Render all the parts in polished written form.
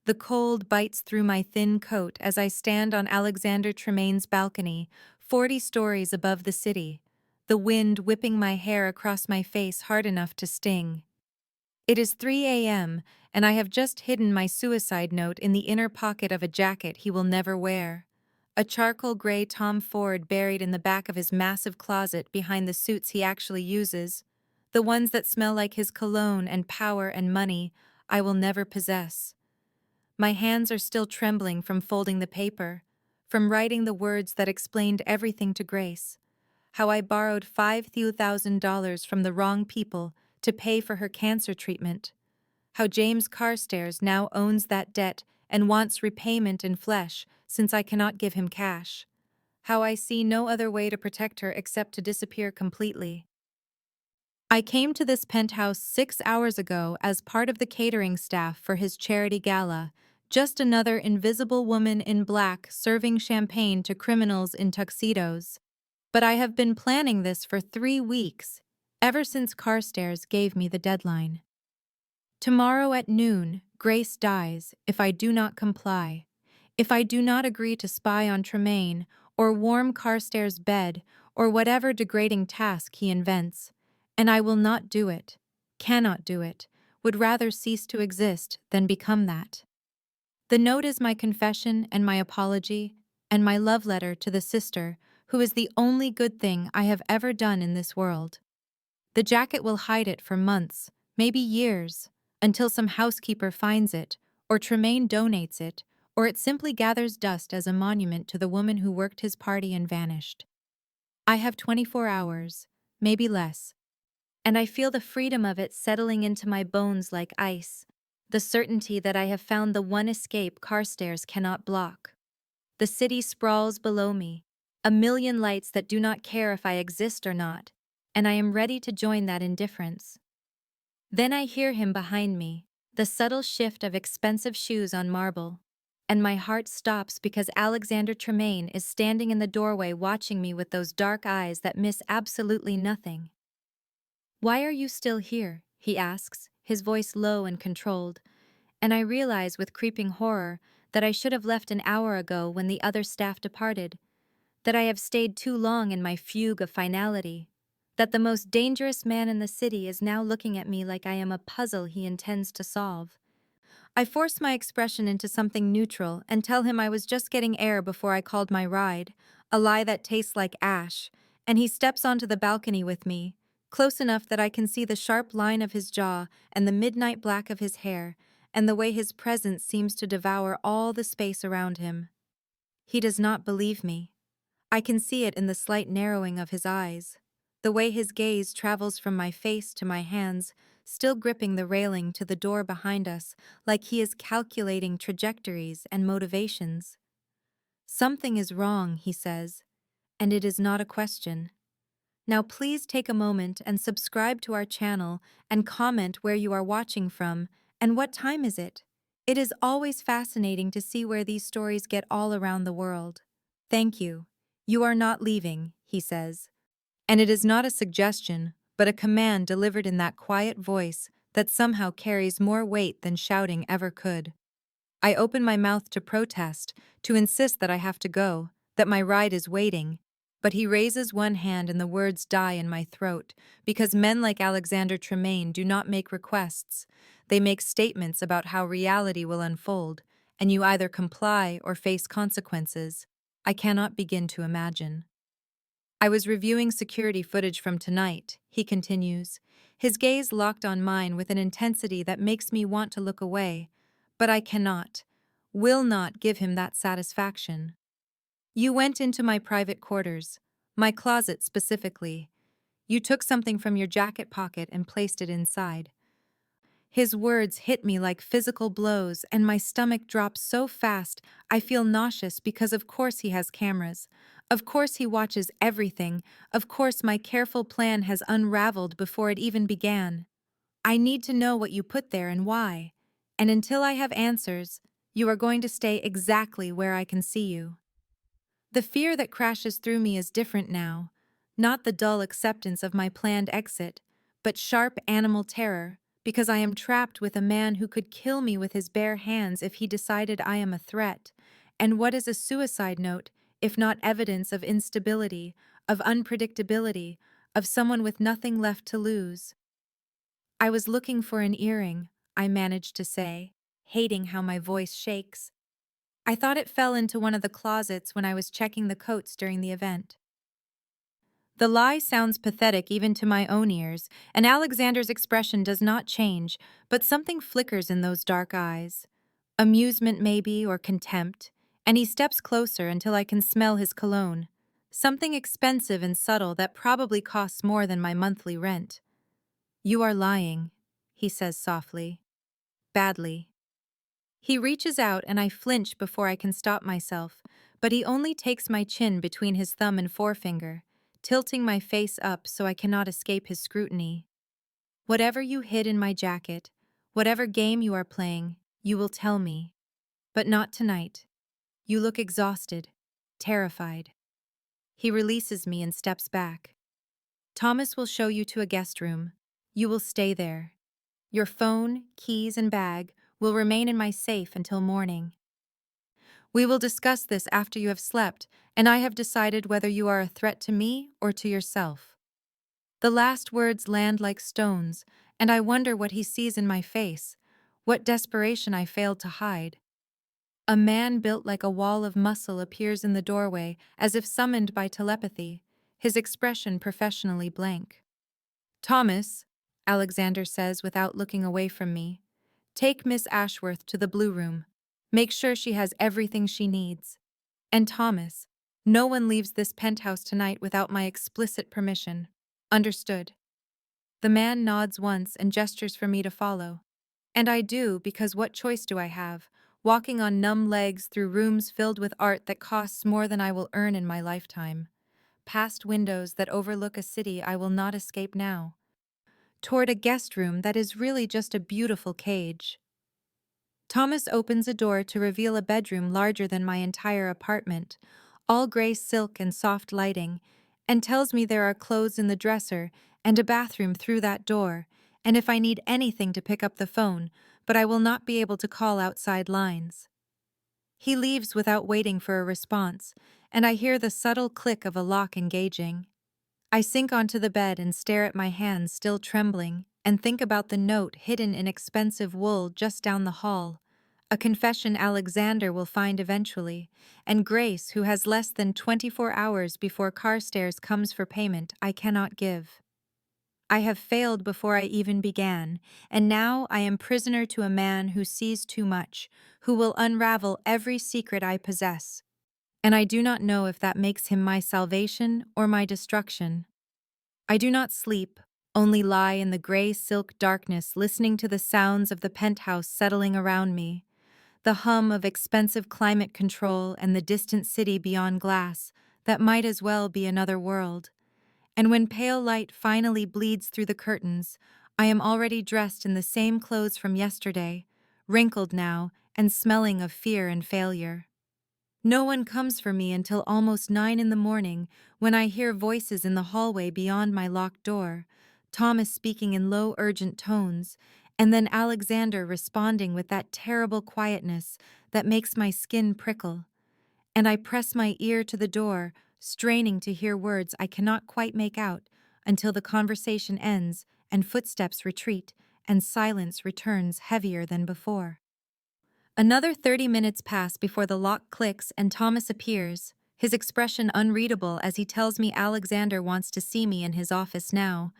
The cold bites through my thin coat as I stand on Alexander Tremayne's balcony, 40 stories above the city, the wind whipping my hair across my face hard enough to sting. It is 3 a.m., and I have just hidden my suicide note in the inner pocket of a jacket he will never wear. A charcoal gray Tom Ford buried in the back of his massive closet behind the suits he actually uses, the ones that smell like his cologne and power and money I will never possess. My hands are still trembling from folding the paper, from writing the words that explained everything to Grace. How I borrowed $5,000 from the wrong people to pay for her cancer treatment. How James Carstairs now owns that debt and wants repayment in flesh since I cannot give him cash. How I see no other way to protect her except to disappear completely. I came to this penthouse 6 hours ago as part of the catering staff for his charity gala, just another invisible woman in black serving champagne to criminals in tuxedos. But I have been planning this for 3 weeks, ever since Carstairs gave me the deadline. Tomorrow at noon, Grace dies if I do not comply. If I do not agree to spy on Tremayne, or warm Carstairs' bed, or whatever degrading task he invents. And I will not do it, cannot do it, would rather cease to exist than become that. The note is my confession and my apology, and my love letter to the sister who is the only good thing I have ever done in this world. The jacket will hide it for months, maybe years, until some housekeeper finds it, or Tremayne donates it, or it simply gathers dust as a monument to the woman who worked his party and vanished. I have 24 hours, maybe less, and I feel the freedom of it settling into my bones like ice, the certainty that I have found the one escape Carstairs cannot block. The city sprawls below me, a million lights that do not care if I exist or not, and I am ready to join that indifference. Then I hear him behind me, the subtle shift of expensive shoes on marble, and my heart stops because Alexander Tremayne is standing in the doorway watching me with those dark eyes that miss absolutely nothing. "Why are you still here?" he asks, his voice low and controlled, and I realize with creeping horror that I should have left an hour ago when the other staff departed, that I have stayed too long in my fugue of finality, that the most dangerous man in the city is now looking at me like I am a puzzle he intends to solve. I force my expression into something neutral and tell him I was just getting air before I called my ride, a lie that tastes like ash, and he steps onto the balcony with me, close enough that I can see the sharp line of his jaw and the midnight black of his hair, and the way his presence seems to devour all the space around him. He does not believe me. I can see it in the slight narrowing of his eyes, the way his gaze travels from my face to my hands, still gripping the railing to the door behind us, like he is calculating trajectories and motivations. "Something is wrong," he says, "and it is not a question." Now please take a moment and subscribe to our channel and comment where you are watching from and what time is it. It is always fascinating to see where these stories get all around the world. Thank you. You are not leaving, he says. And it is not a suggestion, but a command delivered in that quiet voice that somehow carries more weight than shouting ever could. I open my mouth to protest, to insist that I have to go, that my ride is waiting, but he raises one hand and the words die in my throat, because men like Alexander Tremayne do not make requests. They make statements about how reality will unfold, and you either comply or face consequences. I cannot begin to imagine. "I was reviewing security footage from tonight," he continues, his gaze locked on mine with an intensity that makes me want to look away, but I cannot, will not give him that satisfaction. "You went into my private quarters, my closet specifically. You took something from your jacket pocket and placed it inside." His words hit me like physical blows, and my stomach drops so fast I feel nauseous because of course he has cameras. Of course he watches everything. Of course my careful plan has unraveled before it even began. "I need to know what you put there and why. And until I have answers, you are going to stay exactly where I can see you." The fear that crashes through me is different now, not the dull acceptance of my planned exit, but sharp animal terror, because I am trapped with a man who could kill me with his bare hands if he decided I am a threat. And what is a suicide note, if not evidence of instability, of unpredictability, of someone with nothing left to lose? I was looking for an earring, I managed to say, hating how my voice shakes. I thought it fell into one of the closets when I was checking the coats during the event. The lie sounds pathetic even to my own ears, and Alexander's expression does not change, but something flickers in those dark eyes. Amusement maybe, or contempt, and he steps closer until I can smell his cologne. Something expensive and subtle that probably costs more than my monthly rent. "You are lying," he says softly. "Badly." He reaches out and I flinch before I can stop myself, but he only takes my chin between his thumb and forefinger, tilting my face up so I cannot escape his scrutiny. "Whatever you hid in my jacket, whatever game you are playing, you will tell me. But not tonight. You look exhausted, terrified." He releases me and steps back. "Thomas will show you to a guest room. You will stay there. Your phone, keys, and bag will remain in my safe until morning. We will discuss this after you have slept, and I have decided whether you are a threat to me or to yourself." The last words land like stones, and I wonder what he sees in my face, what desperation I failed to hide. A man built like a wall of muscle appears in the doorway, as if summoned by telepathy, his expression professionally blank. "Thomas," Alexander says without looking away from me, "take Miss Ashworth to the blue room. Make sure she has everything she needs. And Thomas, no one leaves this penthouse tonight without my explicit permission. Understood?" The man nods once and gestures for me to follow. And I do, because what choice do I have, walking on numb legs through rooms filled with art that costs more than I will earn in my lifetime, past windows that overlook a city I will not escape now, toward a guest room that is really just a beautiful cage. Thomas opens a door to reveal a bedroom larger than my entire apartment, all gray silk and soft lighting, and tells me there are clothes in the dresser and a bathroom through that door, and if I need anything to pick up the phone, but I will not be able to call outside lines. He leaves without waiting for a response, and I hear the subtle click of a lock engaging. I sink onto the bed and stare at my hands still trembling, and think about the note hidden in expensive wool just down the hall, a confession Alexander will find eventually, and Grace, who has less than 24 hours before Carstairs comes for payment, I cannot give. I have failed before I even began, and now I am prisoner to a man who sees too much, who will unravel every secret I possess. And I do not know if that makes him my salvation or my destruction. I do not sleep, only lie in the gray silk darkness listening to the sounds of the penthouse settling around me, the hum of expensive climate control and the distant city beyond glass that might as well be another world. And when pale light finally bleeds through the curtains, I am already dressed in the same clothes from yesterday, wrinkled now and smelling of fear and failure. No one comes for me until almost 9 in the morning, when I hear voices in the hallway beyond my locked door, Thomas speaking in low, urgent tones, and then Alexander responding with that terrible quietness that makes my skin prickle. And I press my ear to the door, straining to hear words I cannot quite make out, until the conversation ends and footsteps retreat and silence returns heavier than before. Another 30 minutes pass before the lock clicks and Thomas appears, his expression unreadable as he tells me Alexander wants to see me in his office now,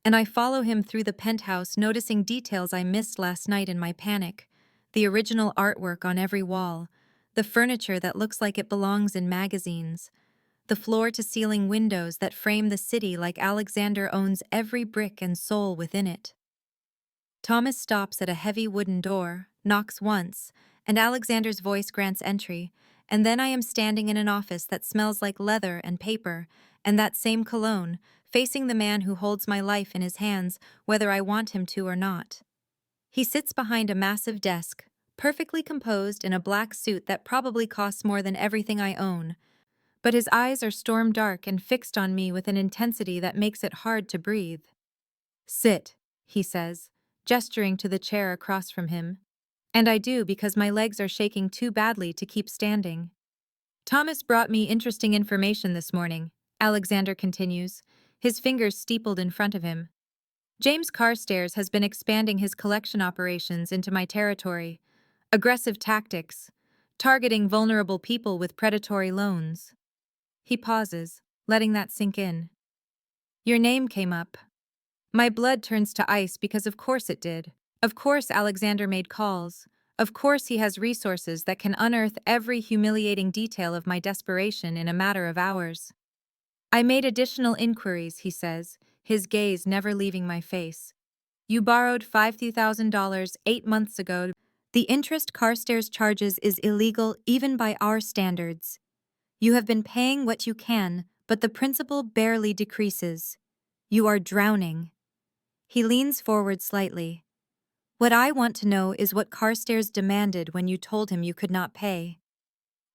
and I follow him through the penthouse, noticing details I missed last night in my panic: the original artwork on every wall, the furniture that looks like it belongs in magazines, the floor-to-ceiling windows that frame the city like Alexander owns every brick and soul within it. Thomas stops at a heavy wooden door, knocks once, and Alexander's voice grants entry, and then I am standing in an office that smells like leather and paper, and that same cologne, facing the man who holds my life in his hands, whether I want him to or not. He sits behind a massive desk, perfectly composed in a black suit that probably costs more than everything I own, but his eyes are storm dark and fixed on me with an intensity that makes it hard to breathe. "Sit," he says, gesturing to the chair across from him. And I do because my legs are shaking too badly to keep standing. Thomas brought me interesting information this morning, Alexander continues, his fingers steepled in front of him. James Carstairs has been expanding his collection operations into my territory. Aggressive tactics, targeting vulnerable people with predatory loans. He pauses, letting that sink in. Your name came up. My blood turns to ice because of course it did. Of course Alexander made calls. Of course he has resources that can unearth every humiliating detail of my desperation in a matter of hours. I made additional inquiries, he says, his gaze never leaving my face. You borrowed $50,000 8 months ago. The interest Carstairs charges is illegal even by our standards. You have been paying what you can, but the principal barely decreases. You are drowning. He leans forward slightly. What I want to know is what Carstairs demanded when you told him you could not pay.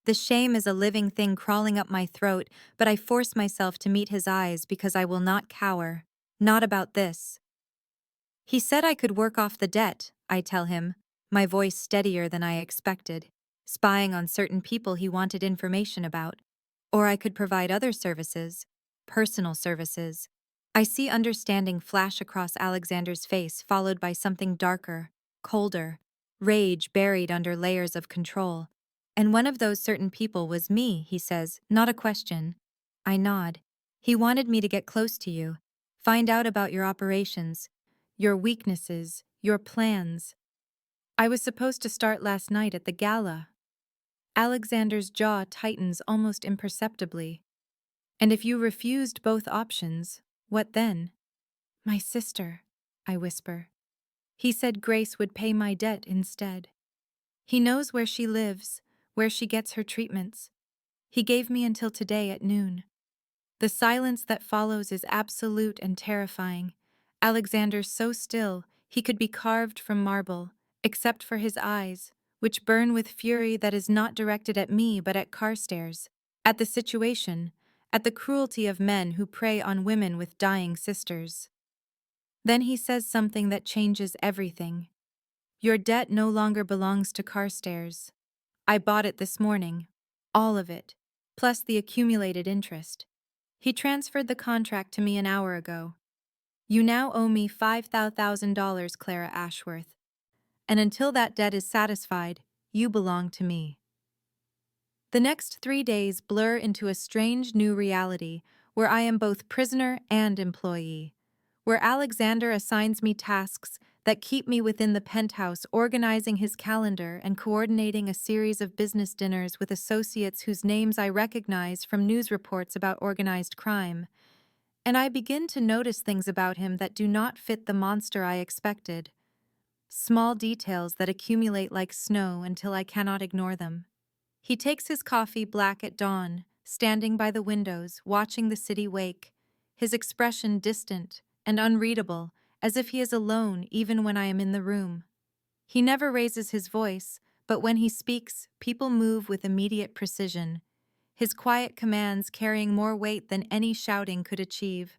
The shame is a living thing crawling up my throat, but I force myself to meet his eyes because I will not cower. Not about this. He said I could work off the debt, I tell him, my voice steadier than I expected, spying on certain people he wanted information about. Or I could provide other services, personal services. I see understanding flash across Alexander's face, followed by something darker, colder, rage buried under layers of control. And one of those certain people was me, he says, not a question. I nod. He wanted me to get close to you, find out about your operations, your weaknesses, your plans. I was supposed to start last night at the gala. Alexander's jaw tightens almost imperceptibly. And if you refused both options, what then? My sister, I whisper. He said Grace would pay my debt instead. He knows where she lives, where she gets her treatments. He gave me until today at noon. The silence that follows is absolute and terrifying. Alexander's so still, he could be carved from marble, except for his eyes, which burn with fury that is not directed at me but at Carstairs, at the situation, at the cruelty of men who prey on women with dying sisters. Then he says something that changes everything. Your debt no longer belongs to Carstairs. I bought it this morning, all of it, plus the accumulated interest. He transferred the contract to me an hour ago. You now owe me $5,000, Clara Ashworth. And until that debt is satisfied, you belong to me. The next 3 days blur into a strange new reality where I am both prisoner and employee, where Alexander assigns me tasks that keep me within the penthouse, organizing his calendar and coordinating a series of business dinners with associates whose names I recognize from news reports about organized crime. And I begin to notice things about him that do not fit the monster I expected. Small details that accumulate like snow until I cannot ignore them. He takes his coffee black at dawn, standing by the windows, watching the city wake, his expression distant and unreadable, as if he is alone even when I am in the room. He never raises his voice, but when he speaks, people move with immediate precision, his quiet commands carrying more weight than any shouting could achieve.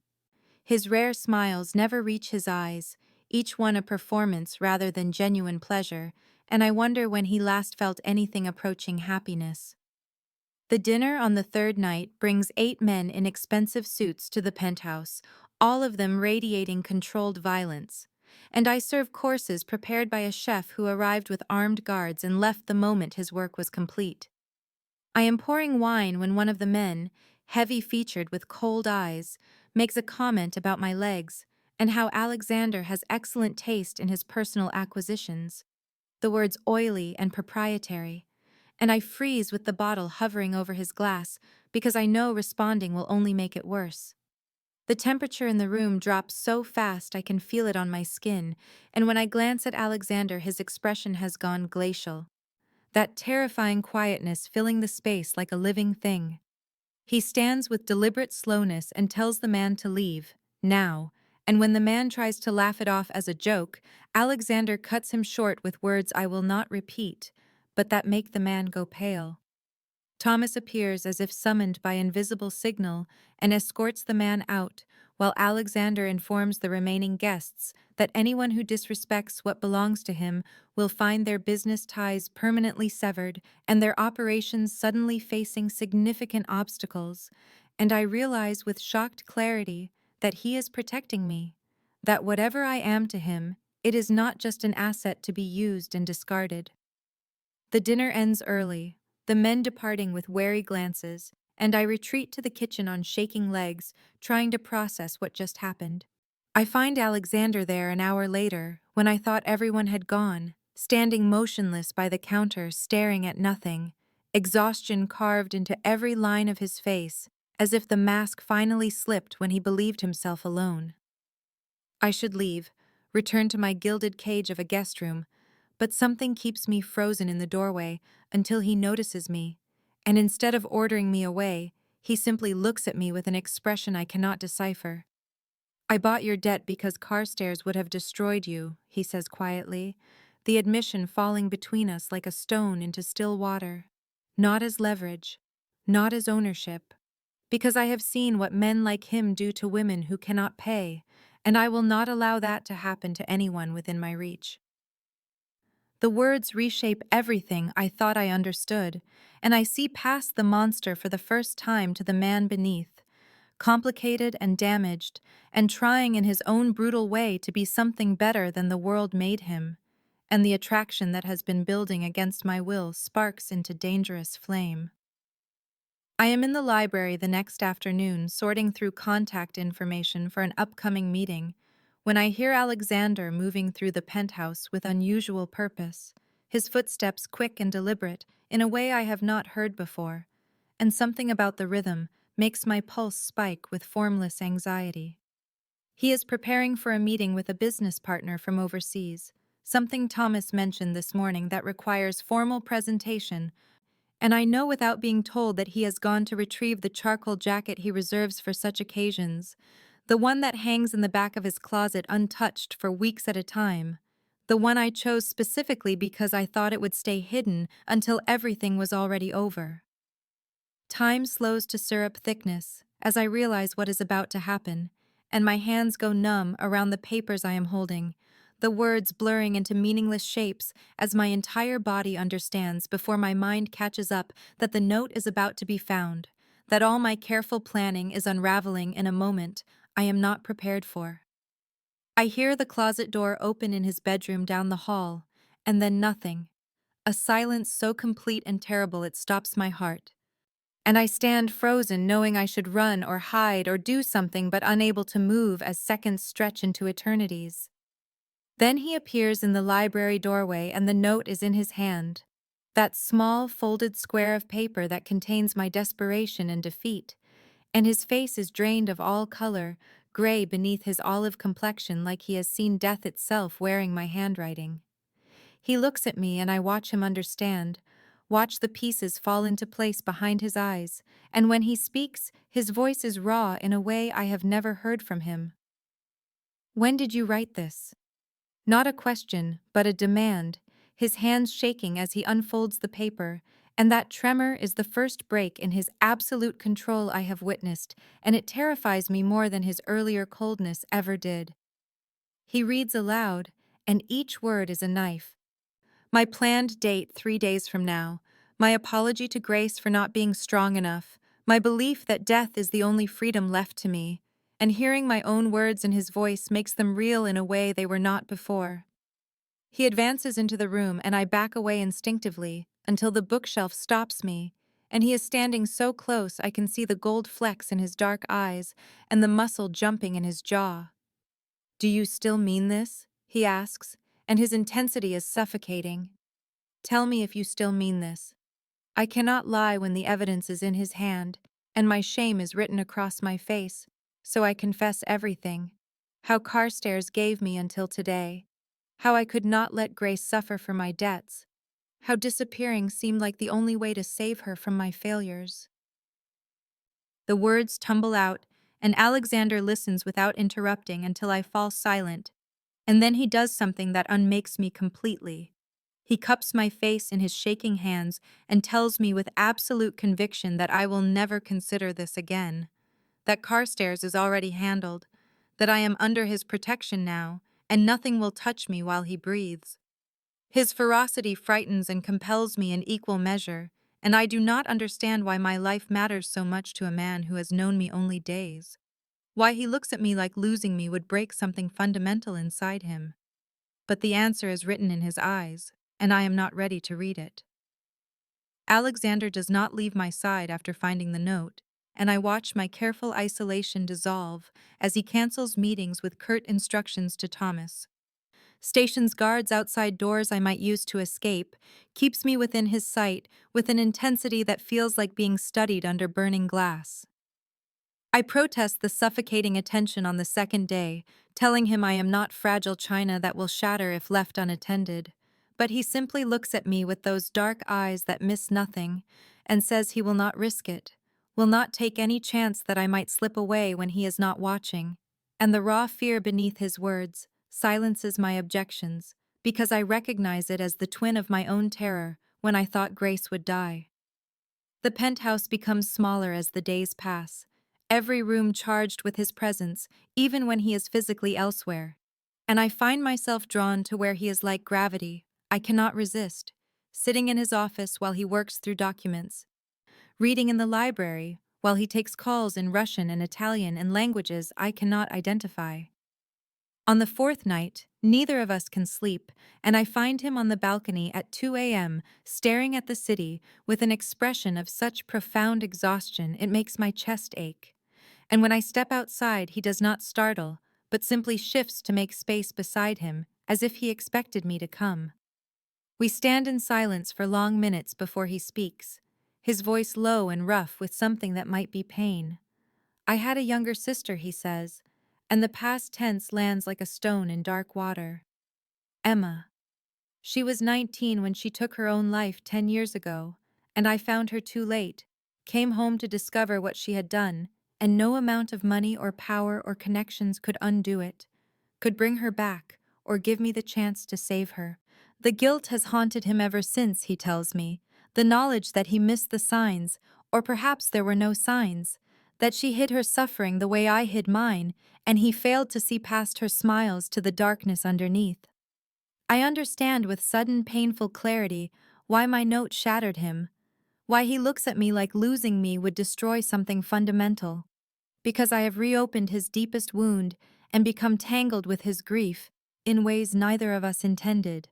His rare smiles never reach his eyes, each one a performance rather than genuine pleasure, and I wonder when he last felt anything approaching happiness. The dinner on the third night brings 8 men in expensive suits to the penthouse, all of them radiating controlled violence. And I serve courses prepared by a chef who arrived with armed guards and left the moment his work was complete. I am pouring wine when one of the men, heavy-featured with cold eyes, makes a comment about my legs and how Alexander has excellent taste in his personal acquisitions. The words oily and proprietary, and I freeze with the bottle hovering over his glass because I know responding will only make it worse. The temperature in the room drops so fast I can feel it on my skin, and when I glance at Alexander, his expression has gone glacial. That terrifying quietness filling the space like a living thing. He stands with deliberate slowness and tells the man to leave, now, and when the man tries to laugh it off as a joke, Alexander cuts him short with words I will not repeat, but that make the man go pale. Thomas appears as if summoned by invisible signal and escorts the man out, while Alexander informs the remaining guests that anyone who disrespects what belongs to him will find their business ties permanently severed and their operations suddenly facing significant obstacles. And I realize with shocked clarity that he is protecting me, that whatever I am to him, it is not just an asset to be used and discarded. The dinner ends early, the men departing with wary glances, and I retreat to the kitchen on shaking legs, trying to process what just happened. I find Alexander there an hour later, when I thought everyone had gone, standing motionless by the counter, staring at nothing, exhaustion carved into every line of his face, as if the mask finally slipped when he believed himself alone. I should leave, return to my gilded cage of a guest room, but something keeps me frozen in the doorway until he notices me, and instead of ordering me away, he simply looks at me with an expression I cannot decipher. "I bought your debt because Carstairs would have destroyed you," he says quietly, the admission falling between us like a stone into still water. Not as leverage, not as ownership, because I have seen what men like him do to women who cannot pay, and I will not allow that to happen to anyone within my reach. The words reshape everything I thought I understood, and I see past the monster for the first time to the man beneath, complicated and damaged, and trying in his own brutal way to be something better than the world made him, and the attraction that has been building against my will sparks into dangerous flame. I am in the library the next afternoon sorting through contact information for an upcoming meeting when I hear Alexander moving through the penthouse with unusual purpose, his footsteps quick and deliberate in a way I have not heard before, and something about the rhythm makes my pulse spike with formless anxiety. He is preparing for a meeting with a business partner from overseas, something Thomas mentioned this morning that requires formal presentation, and I know without being told that he has gone to retrieve the charcoal jacket he reserves for such occasions, the one that hangs in the back of his closet untouched for weeks at a time, the one I chose specifically because I thought it would stay hidden until everything was already over. Time slows to syrup thickness as I realize what is about to happen, and my hands go numb around the papers I am holding, the words blurring into meaningless shapes as my entire body understands before my mind catches up that the note is about to be found, that all my careful planning is unraveling in a moment I am not prepared for. I hear the closet door open in his bedroom down the hall, and then nothing, a silence so complete and terrible it stops my heart. And I stand frozen knowing I should run or hide or do something but unable to move as seconds stretch into eternities. Then he appears in the library doorway and the note is in his hand. That small, folded square of paper that contains my desperation and defeat. And his face is drained of all color, gray beneath his olive complexion like he has seen death itself wearing my handwriting. He looks at me and I watch him understand, watch the pieces fall into place behind his eyes, and when he speaks, his voice is raw in a way I have never heard from him. "When did you write this?" Not a question, but a demand, his hands shaking as he unfolds the paper, and that tremor is the first break in his absolute control I have witnessed, and it terrifies me more than his earlier coldness ever did. He reads aloud, and each word is a knife. My planned date 3 days from now, my apology to Grace for not being strong enough, my belief that death is the only freedom left to me, and hearing my own words in his voice makes them real in a way they were not before. He advances into the room and I back away instinctively until the bookshelf stops me, and he is standing so close I can see the gold flecks in his dark eyes and the muscle jumping in his jaw. "Do you still mean this?" he asks, and his intensity is suffocating. "Tell me if you still mean this." I cannot lie when the evidence is in his hand, and my shame is written across my face, so I confess everything. How Carstairs gave me until today. How I could not let Grace suffer for my debts. How disappearing seemed like the only way to save her from my failures. The words tumble out, and Alexander listens without interrupting until I fall silent, and then he does something that unmakes me completely. He cups my face in his shaking hands and tells me with absolute conviction that I will never consider this again, that Carstairs is already handled, that I am under his protection now, and nothing will touch me while he breathes. His ferocity frightens and compels me in equal measure, and I do not understand why my life matters so much to a man who has known me only days. Why he looks at me like losing me would break something fundamental inside him. But the answer is written in his eyes, and I am not ready to read it. Alexander does not leave my side after finding the note, and I watch my careful isolation dissolve as he cancels meetings with curt instructions to Thomas. Stations guards outside doors I might use to escape, keeps me within his sight with an intensity that feels like being studied under burning glass. I protest the suffocating attention on the second day, telling him I am not fragile china that will shatter if left unattended. But he simply looks at me with those dark eyes that miss nothing, and says he will not risk it, will not take any chance that I might slip away when he is not watching. And the raw fear beneath his words silences my objections, because I recognize it as the twin of my own terror when I thought Grace would die. The penthouse becomes smaller as the days pass, every room charged with his presence, even when he is physically elsewhere. And I find myself drawn to where he is like gravity. I cannot resist, sitting in his office while he works through documents, reading in the library while he takes calls in Russian and Italian and languages I cannot identify. On the fourth night, neither of us can sleep, and I find him on the balcony at 2 a.m., staring at the city with an expression of such profound exhaustion it makes my chest ache. And when I step outside, he does not startle, but simply shifts to make space beside him, as if he expected me to come. We stand in silence for long minutes before he speaks, his voice low and rough with something that might be pain. I had a younger sister, he says, and the past tense lands like a stone in dark water. Emma. She was 19 when she took her own life 10 years ago, and I found her too late, came home to discover what she had done, and no amount of money or power or connections could undo it, could bring her back, or give me the chance to save her. The guilt has haunted him ever since, he tells me, the knowledge that he missed the signs, or perhaps there were no signs, that she hid her suffering the way I hid mine, and he failed to see past her smiles to the darkness underneath. I understand with sudden painful clarity why my note shattered him, why he looks at me like losing me would destroy something fundamental. Because I have reopened his deepest wound and become tangled with his grief in ways neither of us intended.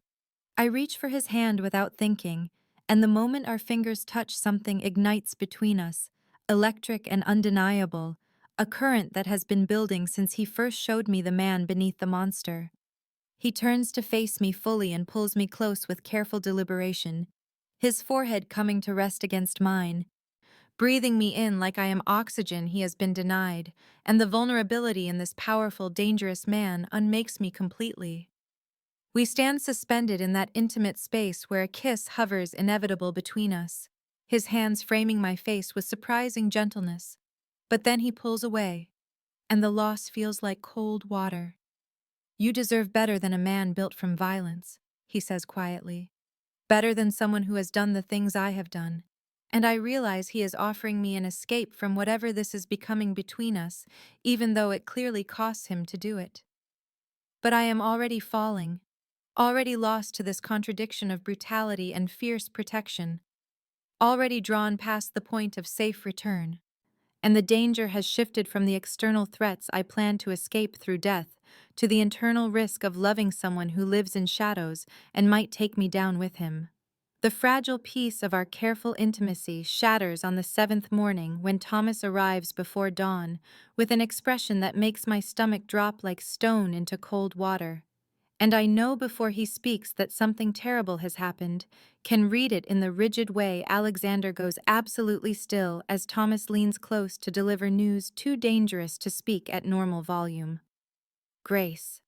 I reach for his hand without thinking, and the moment our fingers touch, something ignites between us, electric and undeniable, a current that has been building since he first showed me the man beneath the monster. He turns to face me fully and pulls me close with careful deliberation, his forehead coming to rest against mine, breathing me in like I am oxygen he has been denied, and the vulnerability in this powerful, dangerous man unmakes me completely. We stand suspended in that intimate space where a kiss hovers inevitable between us, his hands framing my face with surprising gentleness. But then he pulls away, and the loss feels like cold water. You deserve better than a man built from violence, he says quietly. Better than someone who has done the things I have done. And I realize he is offering me an escape from whatever this is becoming between us, even though it clearly costs him to do it. But I am already falling, already lost to this contradiction of brutality and fierce protection, already drawn past the point of safe return. And the danger has shifted from the external threats I plan to escape through death to the internal risk of loving someone who lives in shadows and might take me down with him. The fragile peace of our careful intimacy shatters on the 7th morning when Thomas arrives before dawn with an expression that makes my stomach drop like stone into cold water. And I know before he speaks that something terrible has happened, can read it in the rigid way Alexander goes absolutely still as Thomas leans close to deliver news too dangerous to speak at normal volume. Grace.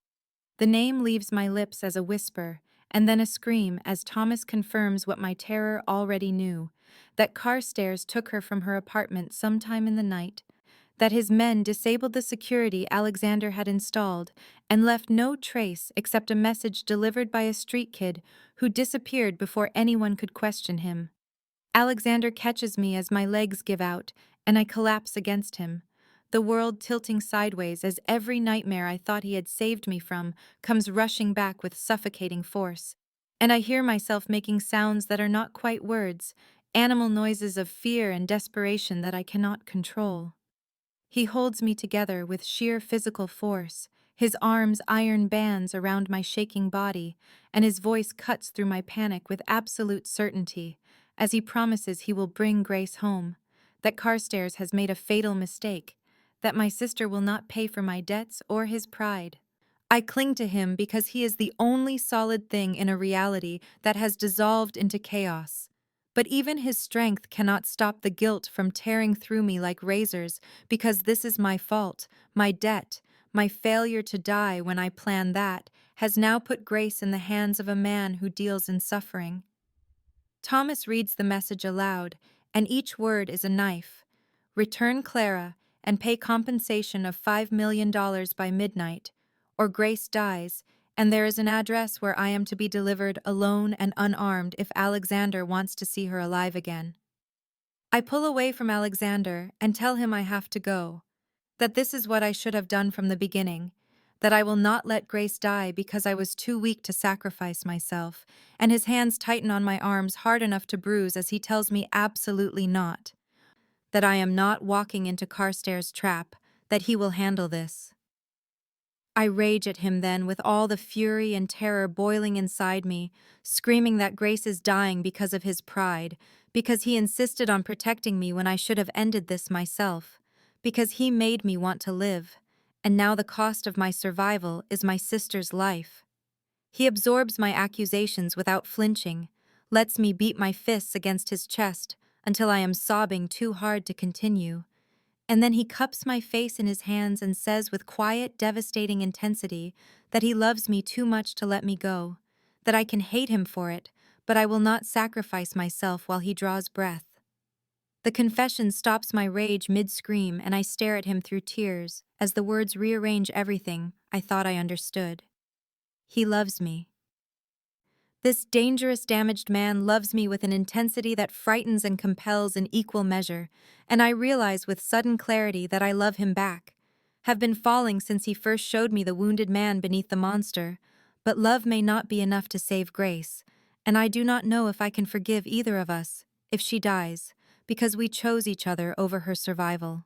The name leaves my lips as a whisper, and then a scream as Thomas confirms what my terror already knew, that Carstairs took her from her apartment sometime in the night, that his men disabled the security Alexander had installed and left no trace except a message delivered by a street kid who disappeared before anyone could question him. Alexander catches me as my legs give out, and I collapse against him. the world tilting sideways as every nightmare I thought he had saved me from comes rushing back with suffocating force. And I hear myself making sounds that are not quite words, animal noises of fear and desperation that I cannot control. He holds me together with sheer physical force, his arms iron bands around my shaking body, and his voice cuts through my panic with absolute certainty, as he promises he will bring Grace home, that Carstairs has made a fatal mistake, that my sister will not pay for my debts or his pride. I cling to him because he is the only solid thing in a reality that has dissolved into chaos. But even his strength cannot stop the guilt from tearing through me like razors, because this is my fault, my debt, my failure to die when I planned that, has now put Grace in the hands of a man who deals in suffering. Thomas reads the message aloud, and each word is a knife. Return Clara and pay compensation of $5 million by midnight, or Grace dies, and there is an address where I am to be delivered alone and unarmed if Alexander wants to see her alive again. I pull away from Alexander and tell him I have to go, that this is what I should have done from the beginning, that I will not let Grace die because I was too weak to sacrifice myself, and his hands tighten on my arms hard enough to bruise as he tells me absolutely not, that I am not walking into Carstairs' trap, that he will handle this. I rage at him then with all the fury and terror boiling inside me, screaming that Grace is dying because of his pride, because he insisted on protecting me when I should have ended this myself, because he made me want to live, and now the cost of my survival is my sister's life. He absorbs my accusations without flinching, lets me beat my fists against his chest until I am sobbing too hard to continue, and then he cups my face in his hands and says with quiet, devastating intensity that he loves me too much to let me go, that I can hate him for it, but I will not sacrifice myself while he draws breath. The confession stops my rage mid-scream, and I stare at him through tears as the words rearrange everything I thought I understood. He loves me. This dangerous, damaged man loves me with an intensity that frightens and compels in equal measure, and I realize with sudden clarity that I love him back, have been falling since he first showed me the wounded man beneath the monster, but love may not be enough to save Grace, and I do not know if I can forgive either of us, if she dies, because we chose each other over her survival.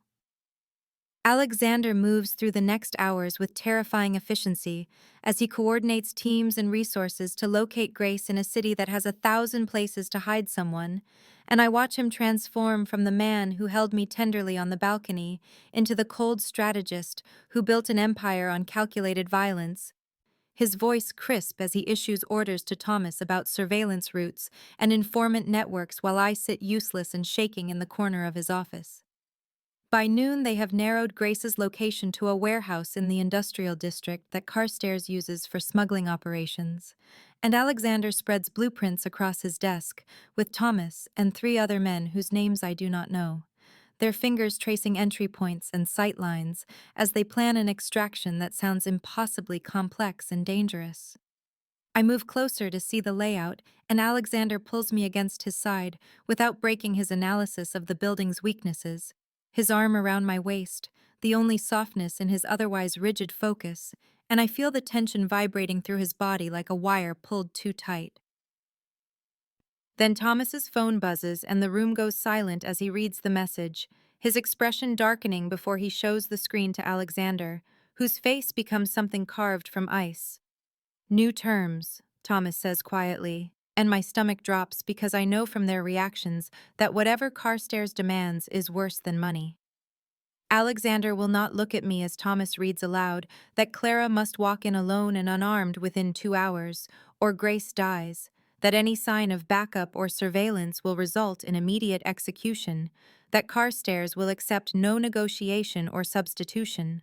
Alexander moves through the next hours with terrifying efficiency as he coordinates teams and resources to locate Grace in a city that has 1,000 places to hide someone, and I watch him transform from the man who held me tenderly on the balcony into the cold strategist who built an empire on calculated violence, his voice crisp as he issues orders to Thomas about surveillance routes and informant networks while I sit useless and shaking in the corner of his office. By noon, they have narrowed Grace's location to a warehouse in the industrial district that Carstairs uses for smuggling operations, and Alexander spreads blueprints across his desk with Thomas and 3 other men whose names I do not know, their fingers tracing entry points and sight lines as they plan an extraction that sounds impossibly complex and dangerous. I move closer to see the layout, and Alexander pulls me against his side without breaking his analysis of the building's weaknesses, his arm around my waist, the only softness in his otherwise rigid focus, and I feel the tension vibrating through his body like a wire pulled too tight. Then Thomas's phone buzzes and the room goes silent as he reads the message, his expression darkening before he shows the screen to Alexander, whose face becomes something carved from ice. "New terms," Thomas says quietly, and my stomach drops because I know from their reactions that whatever Carstairs demands is worse than money. Alexander will not look at me as Thomas reads aloud that Clara must walk in alone and unarmed within 2 hours, or Grace dies, that any sign of backup or surveillance will result in immediate execution, that Carstairs will accept no negotiation or substitution.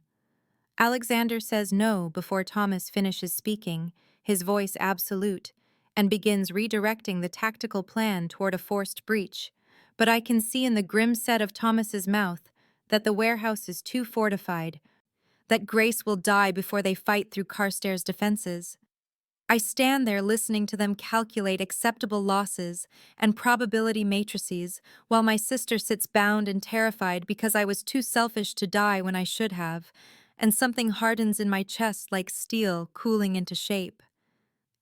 Alexander says no before Thomas finishes speaking, his voice absolute, and begins redirecting the tactical plan toward a forced breach, but I can see in the grim set of Thomas's mouth that the warehouse is too fortified, that Grace will die before they fight through Carstairs' defenses. I stand there listening to them calculate acceptable losses and probability matrices while my sister sits bound and terrified because I was too selfish to die when I should have, and something hardens in my chest like steel cooling into shape.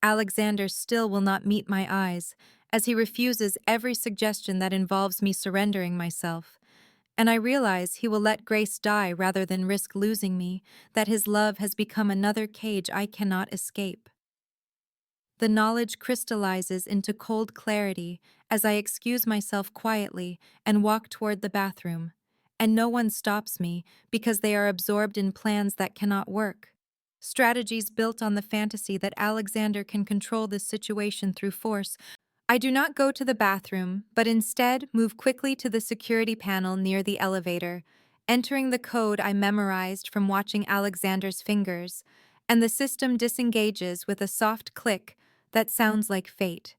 Alexander still will not meet my eyes, as he refuses every suggestion that involves me surrendering myself. And I realize he will let Grace die rather than risk losing me, that his love has become another cage I cannot escape. The knowledge crystallizes into cold clarity as I excuse myself quietly and walk toward the bathroom, and no one stops me because they are absorbed in plans that cannot work. Strategies built on the fantasy that Alexander can control this situation through force. I do not go to the bathroom, but instead move quickly to the security panel near the elevator, entering the code I memorized from watching Alexander's fingers, and the system disengages with a soft click that sounds like fate.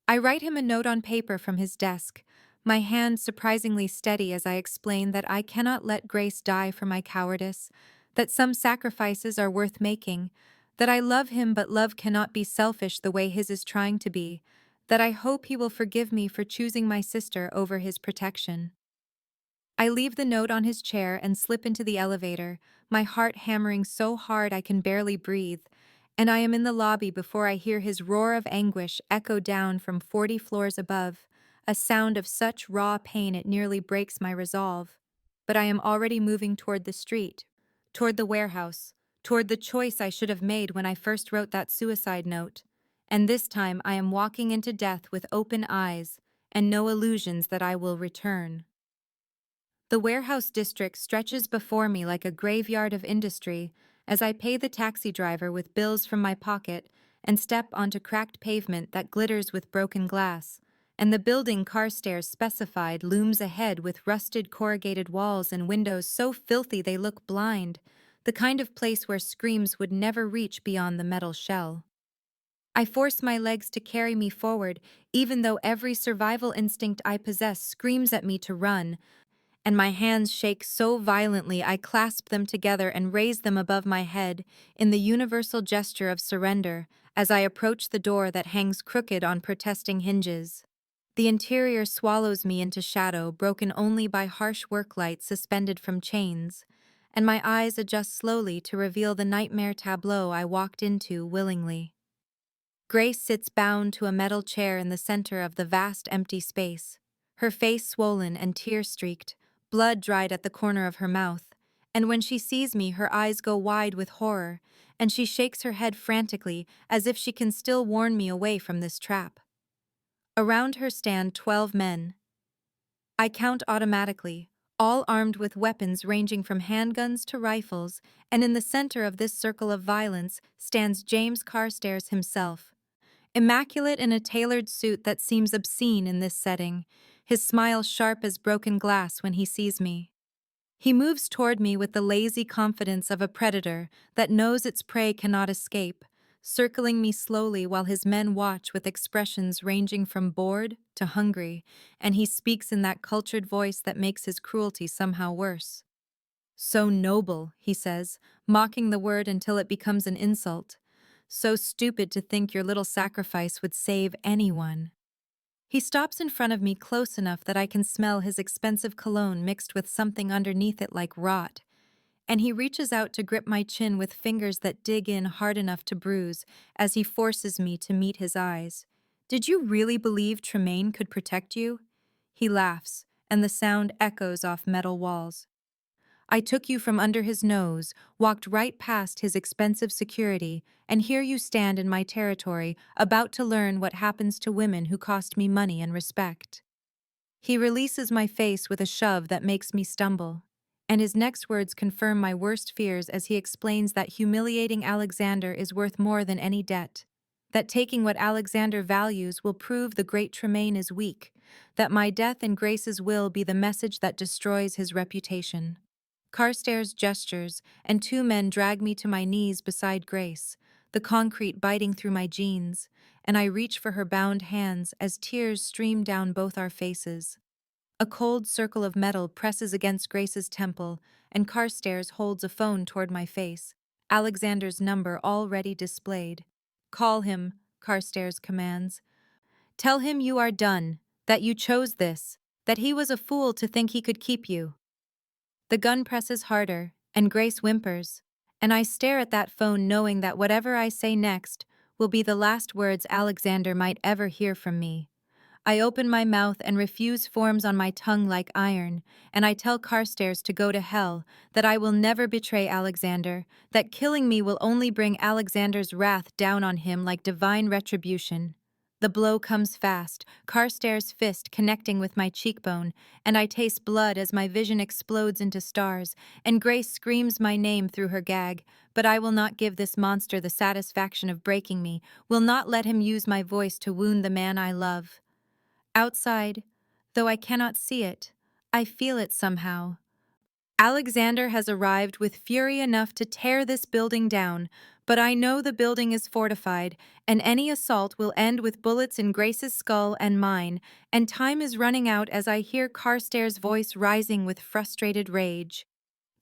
I write him a note on paper from his desk, my hand surprisingly steady as I explain that I cannot let Grace die for my cowardice, that some sacrifices are worth making, that I love him but love cannot be selfish the way his is trying to be, that I hope he will forgive me for choosing my sister over his protection. I leave the note on his chair and slip into the elevator, my heart hammering so hard I can barely breathe, and I am in the lobby before I hear his roar of anguish echo down from 40 floors above, a sound of such raw pain it nearly breaks my resolve. But I am already moving toward the street, toward the warehouse, toward the choice I should have made when I first wrote that suicide note. And this time I am walking into death with open eyes, and no illusions that I will return. The warehouse district stretches before me like a graveyard of industry as I pay the taxi driver with bills from my pocket and step onto cracked pavement that glitters with broken glass, and the building Carstairs specified looms ahead with rusted corrugated walls and windows so filthy they look blind, the kind of place where screams would never reach beyond the metal shell. I force my legs to carry me forward, even though every survival instinct I possess screams at me to run, and my hands shake so violently I clasp them together and raise them above my head in the universal gesture of surrender as I approach the door that hangs crooked on protesting hinges. The interior swallows me into shadow broken only by harsh work lights suspended from chains, and my eyes adjust slowly to reveal the nightmare tableau I walked into willingly. Grace sits bound to a metal chair in the center of the vast empty space, her face swollen and tear-streaked, blood dried at the corner of her mouth, and when she sees me her eyes go wide with horror, and she shakes her head frantically as if she can still warn me away from this trap. Around her stand 12 men. I count automatically, all armed with weapons ranging from handguns to rifles, and in the center of this circle of violence stands James Carstairs himself. Immaculate in a tailored suit that seems obscene in this setting, his smile sharp as broken glass when he sees me. He moves toward me with the lazy confidence of a predator that knows its prey cannot escape, circling me slowly while his men watch with expressions ranging from bored to hungry, and he speaks in that cultured voice that makes his cruelty somehow worse. "So noble," he says, mocking the word until it becomes an insult. "So stupid to think your little sacrifice would save anyone." He stops in front of me close enough that I can smell his expensive cologne mixed with something underneath it like rot, and he reaches out to grip my chin with fingers that dig in hard enough to bruise as he forces me to meet his eyes. "Did you really believe Tremayne could protect you?" He laughs, and the sound echoes off metal walls. "I took you from under his nose, walked right past his expensive security, and here you stand in my territory, about to learn what happens to women who cost me money and respect." He releases my face with a shove that makes me stumble, and his next words confirm my worst fears as he explains that humiliating Alexander is worth more than any debt, that taking what Alexander values will prove the great Tremayne is weak, that my death and Grace's will be the message that destroys his reputation. Carstairs gestures, and 2 men drag me to my knees beside Grace, the concrete biting through my jeans, and I reach for her bound hands as tears stream down both our faces. A cold circle of metal presses against Grace's temple, and Carstairs holds a phone toward my face, Alexander's number already displayed. Call him, Carstairs commands. Tell him you are done, that you chose this, that he was a fool to think he could keep you. The gun presses harder, and Grace whimpers, and I stare at that phone knowing that whatever I say next will be the last words Alexander might ever hear from me. I open my mouth and refuse forms on my tongue like iron, and I tell Carstairs to go to hell, that I will never betray Alexander, that killing me will only bring Alexander's wrath down on him like divine retribution. The blow comes fast, Carstairs' fist connecting with my cheekbone, and I taste blood as my vision explodes into stars, and Grace screams my name through her gag, but I will not give this monster the satisfaction of breaking me, will not let him use my voice to wound the man I love. Outside, though I cannot see it, I feel it somehow. Alexander has arrived with fury enough to tear this building down, but I know the building is fortified, and any assault will end with bullets in Grace's skull and mine, and time is running out as I hear Carstairs' voice rising with frustrated rage.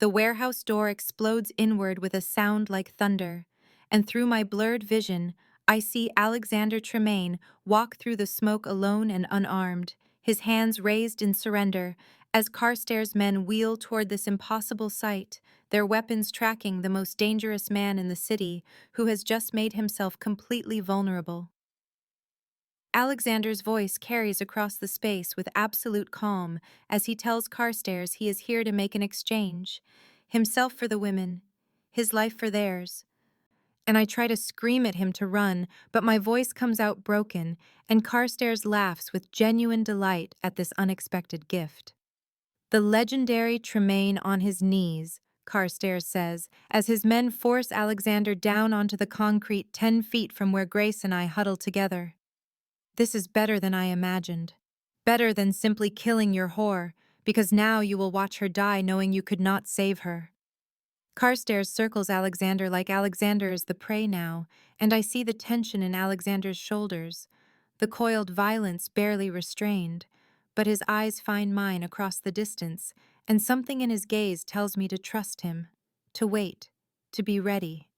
The warehouse door explodes inward with a sound like thunder, and through my blurred vision, I see Alexander Tremayne walk through the smoke alone and unarmed, his hands raised in surrender, as Carstairs' men wheel toward this impossible sight, their weapons tracking the most dangerous man in the city, who has just made himself completely vulnerable. Alexander's voice carries across the space with absolute calm as he tells Carstairs he is here to make an exchange, himself for the women, his life for theirs. And I try to scream at him to run, but my voice comes out broken, and Carstairs laughs with genuine delight at this unexpected gift. The legendary Tremayne on his knees, Carstairs says, as his men force Alexander down onto the concrete 10 feet from where Grace and I huddle together. This is better than I imagined. Better than simply killing your whore, because now you will watch her die knowing you could not save her. Carstairs circles Alexander like Alexander is the prey now, and I see the tension in Alexander's shoulders, the coiled violence barely restrained, but his eyes find mine across the distance, and something in his gaze tells me to trust him, to wait, to be ready.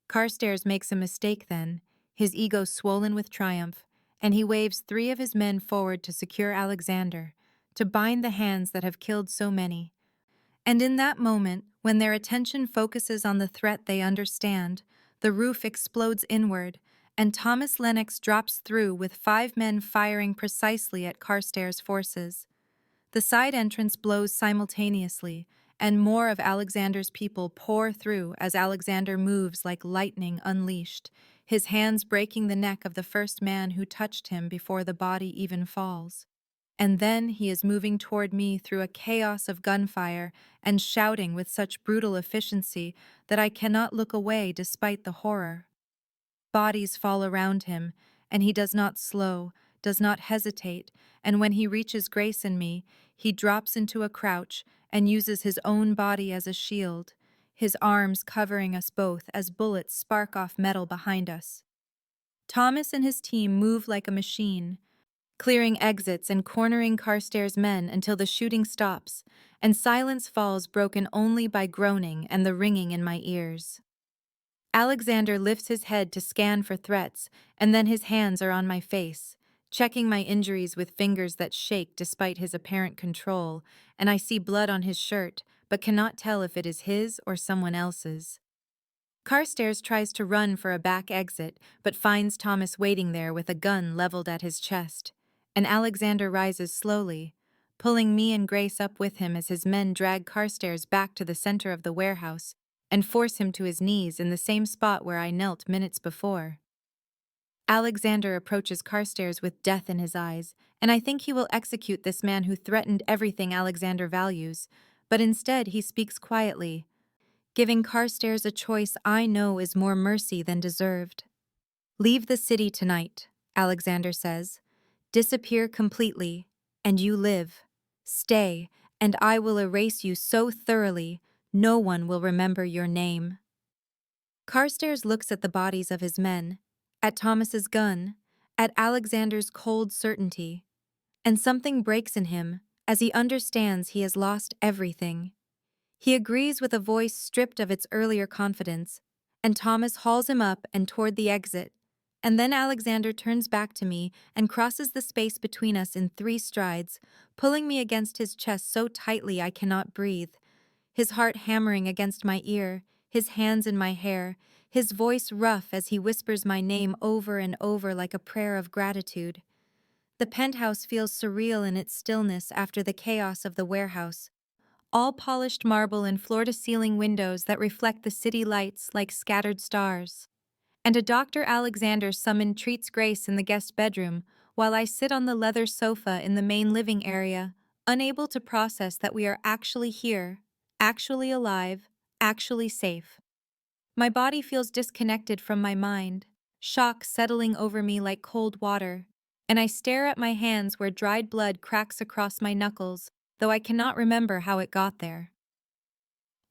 Carstairs makes a mistake then, his ego swollen with triumph, and he waves 3 of his men forward to secure Alexander, to bind the hands that have killed so many. And in that moment, when their attention focuses on the threat they understand, the roof explodes inward, and Thomas Lennox drops through with 5 men firing precisely at Carstairs' forces. The side entrance blows simultaneously, and more of Alexander's people pour through as Alexander moves like lightning unleashed, his hands breaking the neck of the first man who touched him before the body even falls. And then he is moving toward me through a chaos of gunfire and shouting with such brutal efficiency that I cannot look away despite the horror. Bodies fall around him, and he does not slow, does not hesitate, and when he reaches Grace and me, he drops into a crouch and uses his own body as a shield, his arms covering us both as bullets spark off metal behind us. Thomas and his team move like a machine, clearing exits and cornering Carstairs' men until the shooting stops, and silence falls broken only by groaning and the ringing in my ears. Alexander lifts his head to scan for threats, and then his hands are on my face, checking my injuries with fingers that shake despite his apparent control, and I see blood on his shirt, but cannot tell if it is his or someone else's. Carstairs tries to run for a back exit, but finds Thomas waiting there with a gun leveled at his chest, and Alexander rises slowly, pulling me and Grace up with him as his men drag Carstairs back to the center of the warehouse and force him to his knees in the same spot where I knelt minutes before. Alexander approaches Carstairs with death in his eyes, and I think he will execute this man who threatened everything Alexander values, but instead he speaks quietly, giving Carstairs a choice I know is more mercy than deserved. "Leave the city tonight," Alexander says. "Disappear completely, and you live. Stay, and I will erase you so thoroughly, no one will remember your name." Carstairs looks at the bodies of his men, at Thomas's gun, at Alexander's cold certainty, and something breaks in him as he understands he has lost everything. He agrees with a voice stripped of its earlier confidence, and Thomas hauls him up and toward the exit, And then Alexander turns back to me and crosses the space between us in 3 strides, pulling me against his chest so tightly I cannot breathe. His heart hammering against my ear, his hands in my hair, his voice rough as he whispers my name over and over like a prayer of gratitude. The penthouse feels surreal in its stillness after the chaos of the warehouse. All polished marble and floor-to-ceiling windows that reflect the city lights like scattered stars. And a Dr. Alexander summon treats Grace in the guest bedroom, while I sit on the leather sofa in the main living area, unable to process that we are actually here, actually alive, actually safe. My body feels disconnected from my mind, shock settling over me like cold water, and I stare at my hands where dried blood cracks across my knuckles, though I cannot remember how it got there.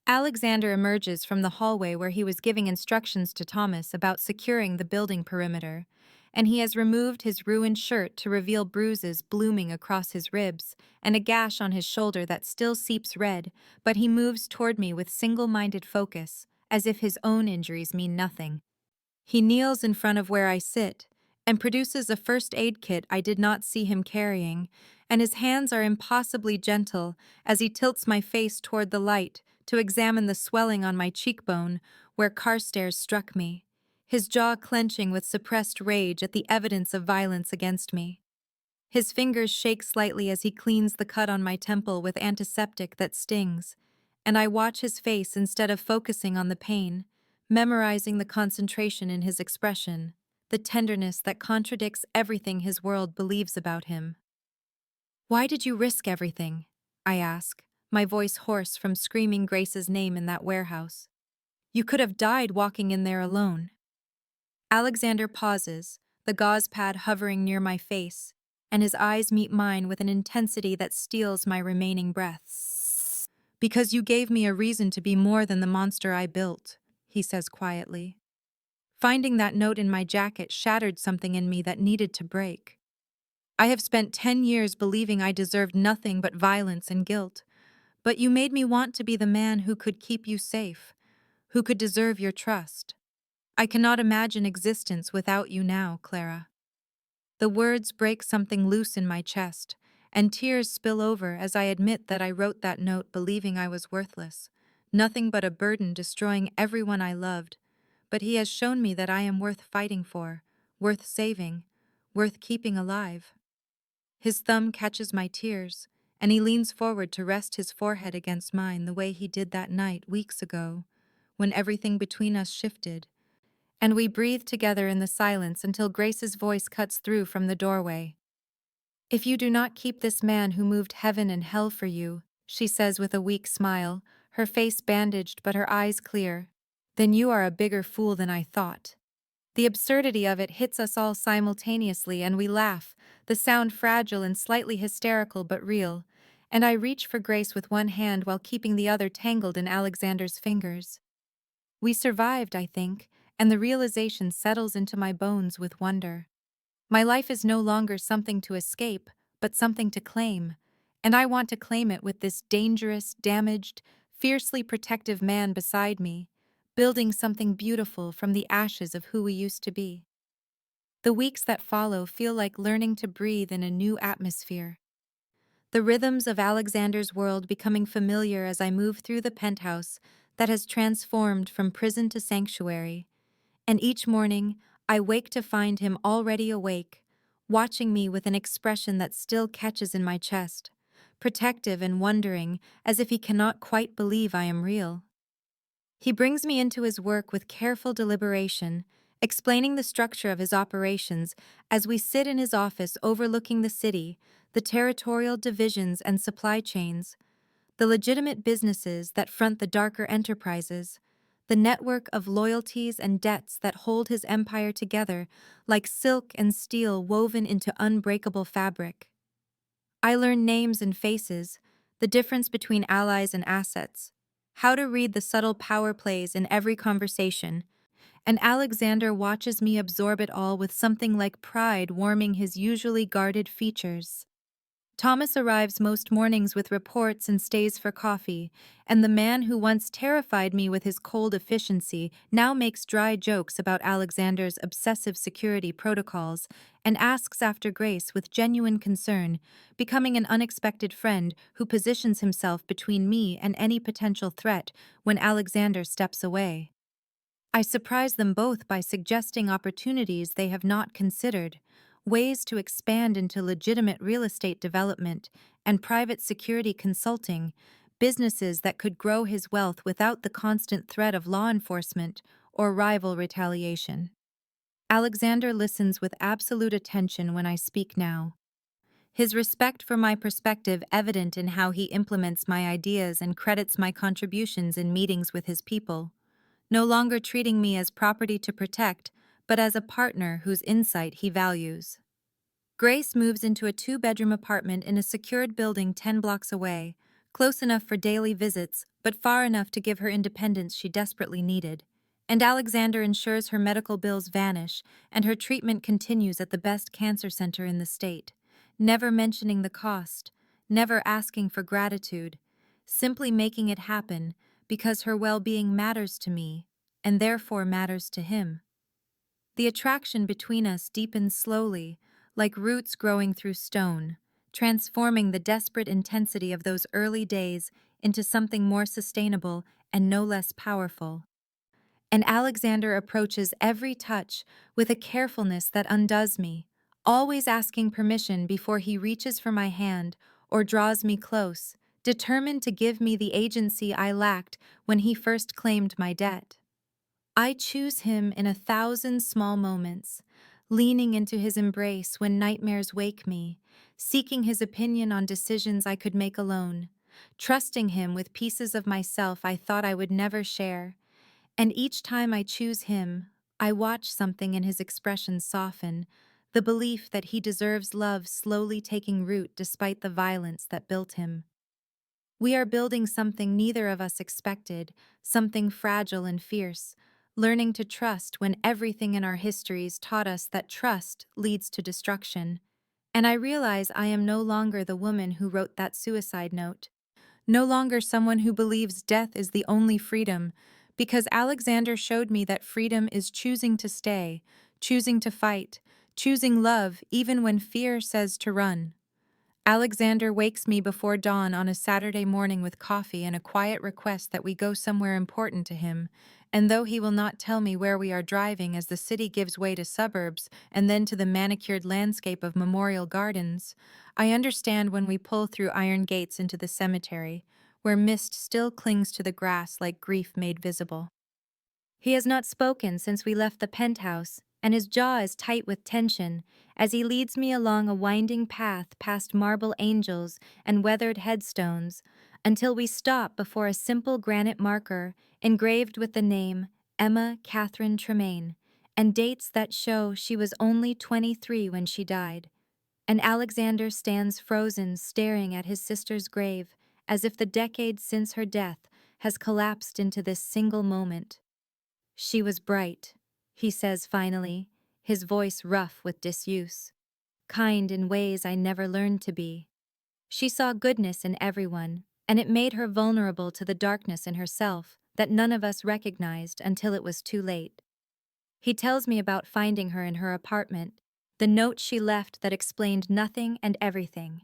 Alexander emerges from the hallway where he was giving instructions to Thomas about securing the building perimeter, and he has removed his ruined shirt to reveal bruises blooming across his ribs and a gash on his shoulder that still seeps red, but he moves toward me with single-minded focus, as if his own injuries mean nothing. He kneels in front of where I sit and produces a first aid kit I did not see him carrying, and his hands are impossibly gentle as he tilts my face toward the light to examine the swelling on my cheekbone where Carstairs struck me, his jaw clenching with suppressed rage at the evidence of violence against me. His fingers shake slightly as he cleans the cut on my temple with antiseptic that stings, and I watch his face instead of focusing on the pain, memorizing the concentration in his expression, the tenderness that contradicts everything his world believes about him. "Why did you risk everything?" I ask, my voice hoarse from screaming Grace's name in that warehouse. "You could have died walking in there alone." Alexander pauses, the gauze pad hovering near my face, and his eyes meet mine with an intensity that steals my remaining breaths. "Because you gave me a reason to be more than the monster I built," he says quietly. Finding that note in my jacket shattered something in me that needed to break. I have spent 10 years believing I deserved nothing but violence and guilt, but you made me want to be the man who could keep you safe, who could deserve your trust. I cannot imagine existence without you now, Clara. The words break something loose in my chest, and tears spill over as I admit that I wrote that note believing I was worthless, nothing but a burden destroying everyone I loved, but he has shown me that I am worth fighting for, worth saving, worth keeping alive. His thumb catches my tears, and he leans forward to rest his forehead against mine the way he did that night weeks ago, when everything between us shifted, and we breathe together in the silence until Grace's voice cuts through from the doorway. "If you do not keep this man who moved heaven and hell for you," she says with a weak smile, her face bandaged but her eyes clear, "then you are a bigger fool than I thought." The absurdity of it hits us all simultaneously and we laugh, the sound fragile and slightly hysterical but real, and I reach for Grace with one hand while keeping the other tangled in Alexander's fingers. We survived, I think, and the realization settles into my bones with wonder. My life is no longer something to escape, but something to claim, and I want to claim it with this dangerous, damaged, fiercely protective man beside me, building something beautiful from the ashes of who we used to be. The weeks that follow feel like learning to breathe in a new atmosphere. The rhythms of Alexander's world becoming familiar as I move through the penthouse that has transformed from prison to sanctuary, and each morning I wake to find him already awake, watching me with an expression that still catches in my chest, protective and wondering as if he cannot quite believe I am real. He brings me into his work with careful deliberation, explaining the structure of his operations as we sit in his office overlooking the city, the territorial divisions and supply chains, the legitimate businesses that front the darker enterprises, the network of loyalties and debts that hold his empire together like silk and steel woven into unbreakable fabric. I learn names and faces, the difference between allies and assets, how to read the subtle power plays in every conversation, and Alexander watches me absorb it all with something like pride warming his usually guarded features. Thomas arrives most mornings with reports and stays for coffee, and the man who once terrified me with his cold efficiency now makes dry jokes about Alexander's obsessive security protocols and asks after Grace with genuine concern, becoming an unexpected friend who positions himself between me and any potential threat when Alexander steps away. I surprise them both by suggesting opportunities they have not considered, ways to expand into legitimate real estate development and private security consulting, businesses that could grow his wealth without the constant threat of law enforcement or rival retaliation. Alexander listens with absolute attention when I speak now. His respect for my perspective evident in how he implements my ideas and credits my contributions in meetings with his people, no longer treating me as property to protect, but as a partner whose insight he values. Grace moves into a two-bedroom apartment in a secured building 10 blocks away, close enough for daily visits, but far enough to give her independence she desperately needed. And Alexander ensures her medical bills vanish, and her treatment continues at the best cancer center in the state, never mentioning the cost, never asking for gratitude, simply making it happen because her well-being matters to me, and therefore matters to him. The attraction between us deepens slowly, like roots growing through stone, transforming the desperate intensity of those early days into something more sustainable and no less powerful. And Alexander approaches every touch with a carefulness that undoes me, always asking permission before he reaches for my hand or draws me close, determined to give me the agency I lacked when he first claimed my debt. I choose him in 1,000 small moments, leaning into his embrace when nightmares wake me, seeking his opinion on decisions I could make alone, trusting him with pieces of myself I thought I would never share. And each time I choose him, I watch something in his expression soften, the belief that he deserves love slowly taking root despite the violence that built him. We are building something neither of us expected, something fragile and fierce, learning to trust when everything in our histories taught us that trust leads to destruction. And I realize I am no longer the woman who wrote that suicide note, no longer someone who believes death is the only freedom, because Alexander showed me that freedom is choosing to stay, choosing to fight, choosing love even when fear says to run. Alexander wakes me before dawn on a Saturday morning with coffee and a quiet request that we go somewhere important to him, and though he will not tell me where we are driving as the city gives way to suburbs and then to the manicured landscape of Memorial Gardens, I understand when we pull through iron gates into the cemetery, where mist still clings to the grass like grief made visible. He has not spoken since we left the penthouse, and his jaw is tight with tension as he leads me along a winding path past marble angels and weathered headstones until we stop before a simple granite marker engraved with the name Emma Catherine Tremayne and dates that show she was only 23 when she died. And Alexander stands frozen, staring at his sister's grave as if the decade since her death has collapsed into this single moment. "She was bright," he says finally, his voice rough with disuse. "Kind in ways I never learned to be. She saw goodness in everyone, and it made her vulnerable to the darkness in herself that none of us recognized until it was too late." He tells me about finding her in her apartment, the note she left that explained nothing and everything.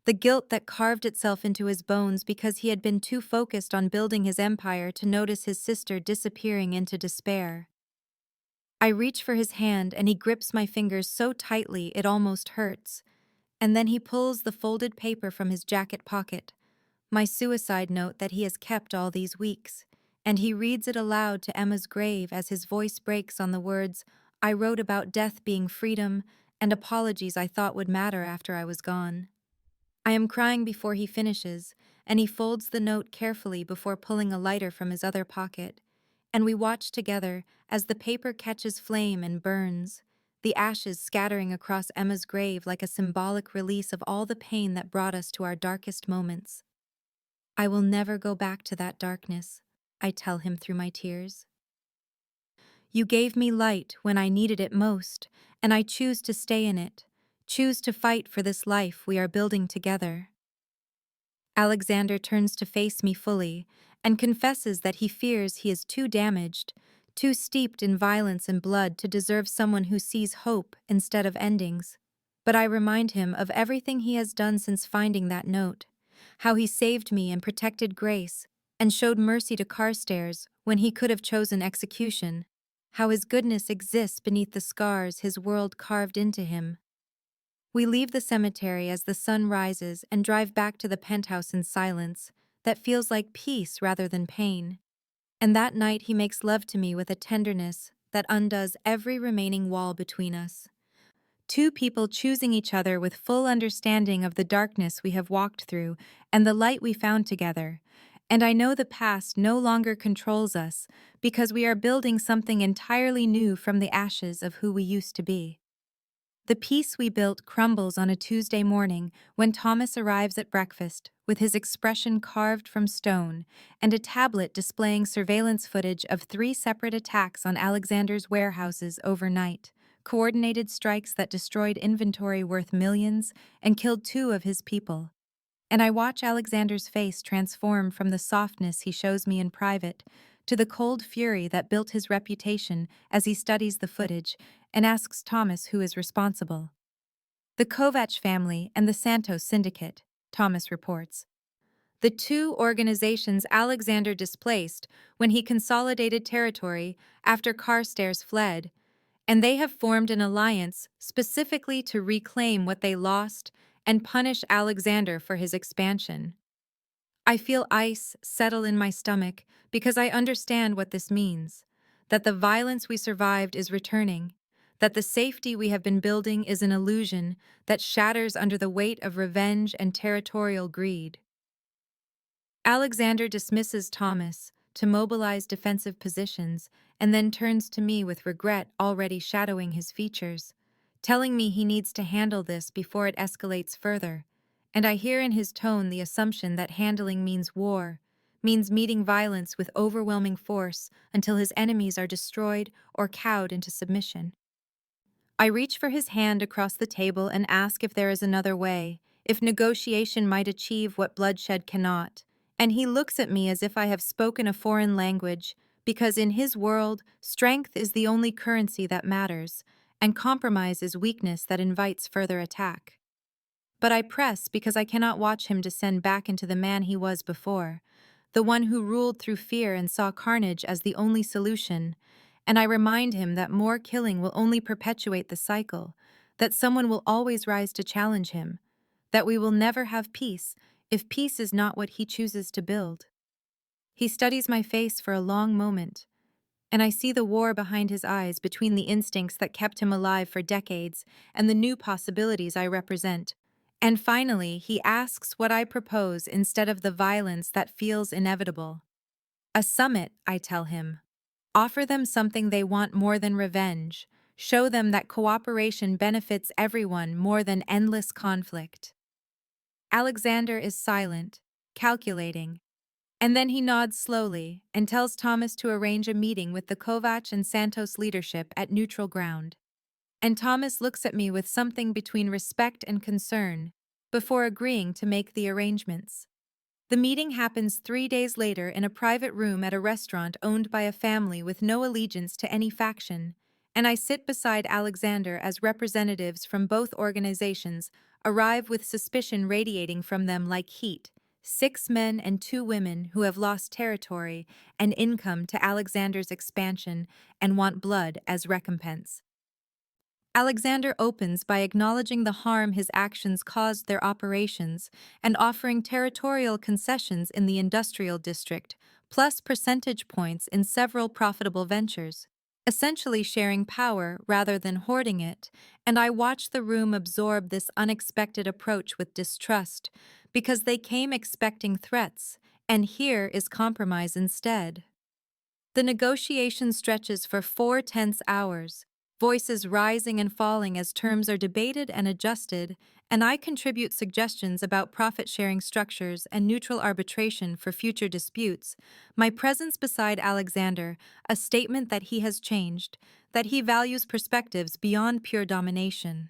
The guilt that carved itself into his bones because he had been too focused on building his empire to notice his sister disappearing into despair. I reach for his hand and he grips my fingers so tightly it almost hurts. And then he pulls the folded paper from his jacket pocket, my suicide note that he has kept all these weeks, and he reads it aloud to Emma's grave as his voice breaks on the words, "I wrote about death being freedom and apologies I thought would matter after I was gone." I am crying before he finishes, and he folds the note carefully before pulling a lighter from his other pocket, and we watch together as the paper catches flame and burns, the ashes scattering across Emma's grave like a symbolic release of all the pain that brought us to our darkest moments. "I will never go back to that darkness," I tell him through my tears. "You gave me light when I needed it most, and I choose to stay in it, Choose to fight for this life we are building together. Alexander turns to face me fully and confesses that he fears he is too damaged, too steeped in violence and blood to deserve someone who sees hope instead of endings. But I remind him of everything he has done since finding that note, how he saved me and protected Grace, and showed mercy to Carstairs when he could have chosen execution, how his goodness exists beneath the scars his world carved into him. We leave the cemetery as the sun rises and drive back to the penthouse in silence that feels like peace rather than pain. And that night he makes love to me with a tenderness that undoes every remaining wall between us. Two people choosing each other with full understanding of the darkness we have walked through and the light we found together. And I know the past no longer controls us because we are building something entirely new from the ashes of who we used to be. The peace we built crumbles on a Tuesday morning when Thomas arrives at breakfast with his expression carved from stone and a tablet displaying surveillance footage of 3 separate attacks on Alexander's warehouses overnight, coordinated strikes that destroyed inventory worth millions and killed 2 of his people. And I watch Alexander's face transform from the softness he shows me in private to the cold fury that built his reputation as he studies the footage and asks Thomas who is responsible. The Kovac family and the Santos Syndicate, Thomas reports. The 2 organizations Alexander displaced when he consolidated territory after Carstairs fled, and they have formed an alliance specifically to reclaim what they lost and punish Alexander for his expansion. I feel ice settle in my stomach because I understand what this means, that the violence we survived is returning, that the safety we have been building is an illusion that shatters under the weight of revenge and territorial greed. Alexander dismisses Thomas to mobilize defensive positions and then turns to me with regret already shadowing his features, telling me he needs to handle this before it escalates further. And I hear in his tone the assumption that handling means war, means meeting violence with overwhelming force until his enemies are destroyed or cowed into submission. I reach for his hand across the table and ask if there is another way, if negotiation might achieve what bloodshed cannot, and he looks at me as if I have spoken a foreign language, because in his world, strength is the only currency that matters, and compromise is weakness that invites further attack. But I press because I cannot watch him descend back into the man he was before, the one who ruled through fear and saw carnage as the only solution, and I remind him that more killing will only perpetuate the cycle, that someone will always rise to challenge him, that we will never have peace if peace is not what he chooses to build. He studies my face for a long moment, and I see the war behind his eyes between the instincts that kept him alive for decades and the new possibilities I represent. And finally, he asks what I propose instead of the violence that feels inevitable. A summit, I tell him. Offer them something they want more than revenge. Show them that cooperation benefits everyone more than endless conflict. Alexander is silent, calculating, and then he nods slowly and tells Thomas to arrange a meeting with the Kovac and Santos leadership at neutral ground. And Thomas looks at me with something between respect and concern before agreeing to make the arrangements. The meeting happens 3 days later in a private room at a restaurant owned by a family with no allegiance to any faction, and I sit beside Alexander as representatives from both organizations arrive with suspicion radiating from them like heat, 6 men and 2 women who have lost territory and income to Alexander's expansion and want blood as recompense. Alexander opens by acknowledging the harm his actions caused their operations and offering territorial concessions in the industrial district, plus percentage points in several profitable ventures, essentially sharing power rather than hoarding it, and I watch the room absorb this unexpected approach with distrust, because they came expecting threats, and here is compromise instead. The negotiation stretches for 4 tense hours, voices rising and falling as terms are debated and adjusted, and I contribute suggestions about profit-sharing structures and neutral arbitration for future disputes. My presence beside Alexander, a statement that he has changed, that he values perspectives beyond pure domination.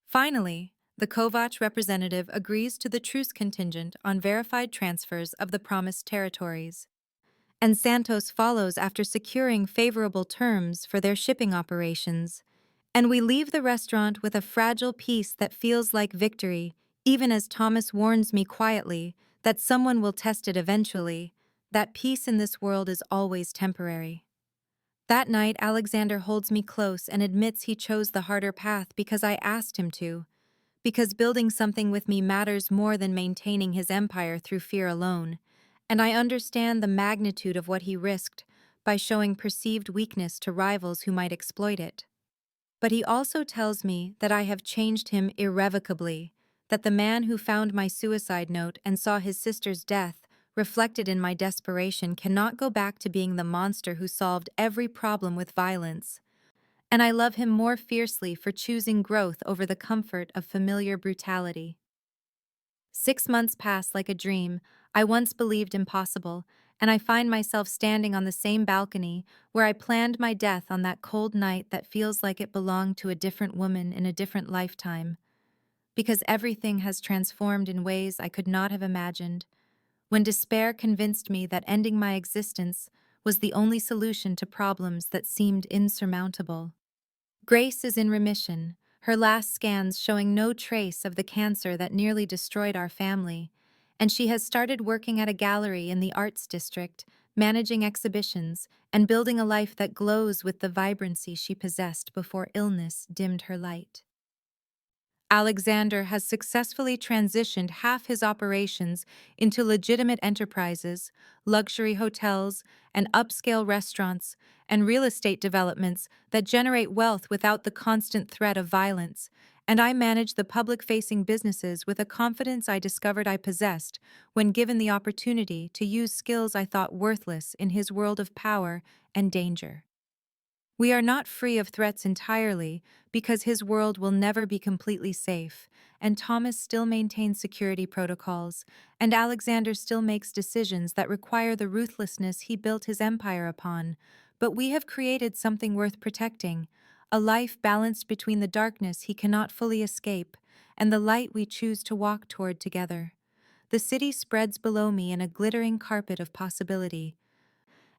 Finally, the Kovac representative agrees to the truce contingent on verified transfers of the promised territories, and Santos follows after securing favorable terms for their shipping operations. And we leave the restaurant with a fragile peace that feels like victory, even as Thomas warns me quietly that someone will test it eventually. That peace in this world is always temporary. That night, Alexander holds me close and admits he chose the harder path because I asked him to, because building something with me matters more than maintaining his empire through fear alone, and I understand the magnitude of what he risked by showing perceived weakness to rivals who might exploit it. But he also tells me that I have changed him irrevocably, that the man who found my suicide note and saw his sister's death reflected in my desperation cannot go back to being the monster who solved every problem with violence. And I love him more fiercely for choosing growth over the comfort of familiar brutality. 6 months pass like a dream I once believed impossible, and I find myself standing on the same balcony where I planned my death on that cold night that feels like it belonged to a different woman in a different lifetime. Because everything has transformed in ways I could not have imagined. When despair convinced me that ending my existence was the only solution to problems that seemed insurmountable. Grace is in remission, her last scans showing no trace of the cancer that nearly destroyed our family, and she has started working at a gallery in the Arts District, managing exhibitions and building a life that glows with the vibrancy she possessed before illness dimmed her light. Alexander has successfully transitioned half his operations into legitimate enterprises, luxury hotels, and upscale restaurants, and real estate developments that generate wealth without the constant threat of violence, and I manage the public-facing businesses with a confidence I discovered I possessed when given the opportunity to use skills I thought worthless in his world of power and danger. We are not free of threats entirely because his world will never be completely safe, and Thomas still maintains security protocols, and Alexander still makes decisions that require the ruthlessness he built his empire upon. But we have created something worth protecting, a life balanced between the darkness he cannot fully escape and the light we choose to walk toward together. The city spreads below me in a glittering carpet of possibility,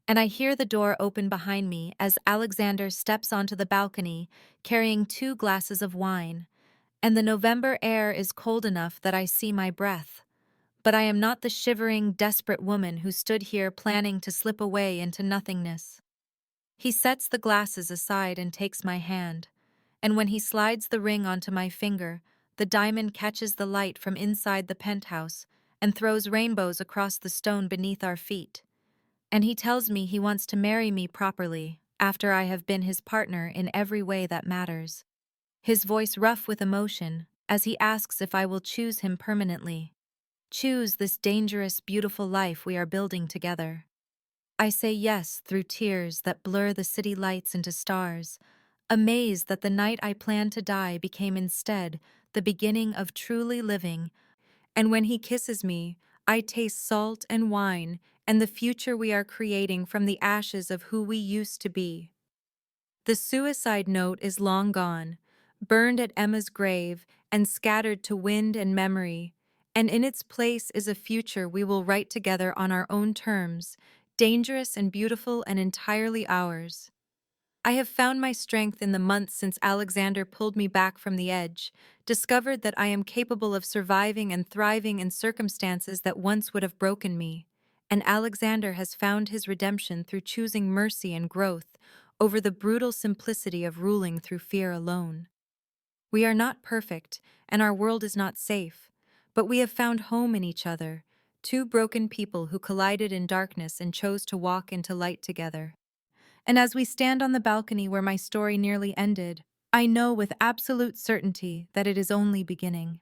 and I hear the door open behind me as Alexander steps onto the balcony, carrying 2 glasses of wine, and the November air is cold enough that I see my breath. But I am not the shivering, desperate woman who stood here planning to slip away into nothingness. He sets the glasses aside and takes my hand, and when he slides the ring onto my finger, the diamond catches the light from inside the penthouse and throws rainbows across the stone beneath our feet. And he tells me he wants to marry me properly, after I have been his partner in every way that matters. His voice rough with emotion, as he asks if I will choose him permanently. Choose this dangerous, beautiful life we are building together. I say yes through tears that blur the city lights into stars, amazed that the night I planned to die became instead the beginning of truly living. And when he kisses me, I taste salt and wine and the future we are creating from the ashes of who we used to be. The suicide note is long gone, burned at Emma's grave and scattered to wind and memory, and in its place is a future we will write together on our own terms, dangerous and beautiful and entirely ours. I have found my strength in the months since Alexander pulled me back from the edge, discovered that I am capable of surviving and thriving in circumstances that once would have broken me. And Alexander has found his redemption through choosing mercy and growth over the brutal simplicity of ruling through fear alone. We are not perfect, and our world is not safe, but we have found home in each other, 2 broken people who collided in darkness and chose to walk into light together. And as we stand on the balcony where my story nearly ended, I know with absolute certainty that it is only beginning.